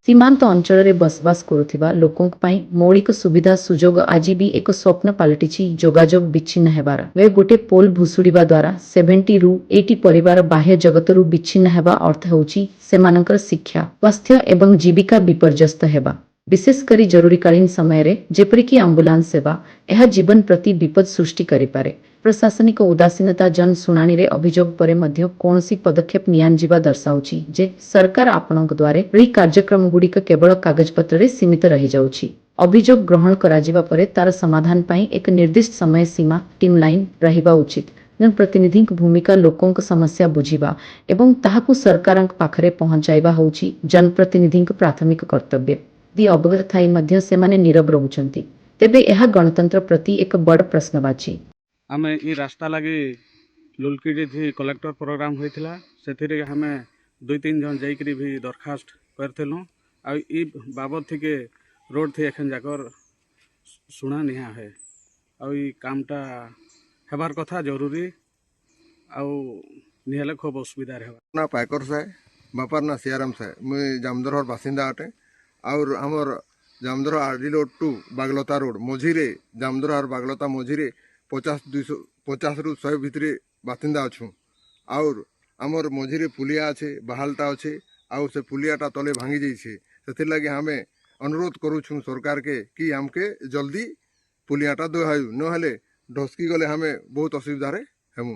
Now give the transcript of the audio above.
ସୀମାନ୍ତ ଅଞ୍ଚଳରେ ବସବାସ କରୁଥିବା ଲୋକଙ୍କ ପାଇଁ ମୌଳିକ ସୁବିଧା ସୁଯୋଗ ଆଜି ବି ଏକ ସ୍ୱପ୍ନ ପାଲଟିଛି। ଯୋଗାଯୋଗ ବିଚ୍ଛିନ୍ନ ହେବାର ଗୋଟେ ପୋଲ ଭୁଶୁଡ଼ିବା ଦ୍ୱାରା 70ରୁ 80 ପରିବାର ବାହ୍ୟ ଜଗତରୁ ବିଚ୍ଛିନ୍ନ ହେବା ଅର୍ଥ ହେଉଛି ସେମାନଙ୍କର ଶିକ୍ଷା, ସ୍ୱାସ୍ଥ୍ୟ ଏବଂ ଜୀବିକା ବିପର୍ଯ୍ୟସ୍ତ ହେବା। ବିଶେଷ କରି ଜରୁରୀକାଳୀନ ସମୟରେ ଯେପରିକି ଆମ୍ବୁଲାନ୍ସ ସେବା, ଏହା ଜୀବନ ପ୍ରତି ବିପଦ ସୃଷ୍ଟି କରିପାରେ। ପ୍ରଶାସନିକ ଉଦାସୀନତା ଜନଶୁଣାଣିରେ ଅଭିଯୋଗ ପରେ ମଧ୍ୟ କୌଣସି ପଦକ୍ଷେପ ନିଆଯିବା ଦର୍ଶାଉଛି ଯେ ସରକାର ଆପଣଙ୍କ ଦ୍ୱାରା ଏହି କାର୍ଯ୍ୟକ୍ରମଗୁଡ଼ିକ କେବଳ କାଗଜପତ୍ରରେ ସୀମିତ ରହିଯାଉଛି। ଅଭିଯୋଗ ଗ୍ରହଣ କରାଯିବା ପରେ ତାର ସମାଧାନ ପାଇଁ ଏକ ନିର୍ଦ୍ଦିଷ୍ଟ ସମୟ ସୀମା ଟିମ୍ଲାଇନ୍ ରହିବା ଉଚିତ। ଜନପ୍ରତିନିଧିଙ୍କ ଭୂମିକା ଲୋକଙ୍କ ସମସ୍ୟା ବୁଝିବା ଏବଂ ତାହାକୁ ସରକାରଙ୍କ ପାଖରେ ପହଞ୍ଚାଇବା ହେଉଛି ଜନପ୍ରତିନିଧିଙ୍କ ପ୍ରାଥମିକ କର୍ତ୍ତବ୍ୟ। ଅବଗତ ଥାଇ ମଧ୍ୟ ସେମାନେ ନୀରବ ରହୁଛନ୍ତି, ତେବେ ଏହା ଗଣତନ୍ତ୍ର ପ୍ରତି ଏକ ବଡ଼ ପ୍ରଶ୍ନବାଚୀ। आमे ई रास्ता लगी लुलकिडी थी कलेक्टर प्रोग्राम होता से आमे 2-3 जन जाकरी भी दरखास्त करथिलु। आ ई बाबद थी के रोड थी एखन जाकर सुना निहा है। आ ई कामटा हेबार कथा जरूरी आउ निहले खूब असुविधा रहा ना पायकर से बापार ना सियाराम से मुई जामदरहर बासिंदा अटे। और हमर जामदरहर आरडी रोड टू बागलता रोड मझीरे जामदरहर बागलता मझीरे 50 ରୁ 100 भितरे बासिंदा अच्छू। और आमर मझीरे पुलिया अच्छे बहालटा अच्छे आउ से पुलियाटा तले भांगी जाइए। से लगे हमें अनुरोध करुछूँ सरकार के कि हमके जल्दी पुलियाटा दोहायु, नहेले ढसकी गले हमें बहुत असुविधा हेमु।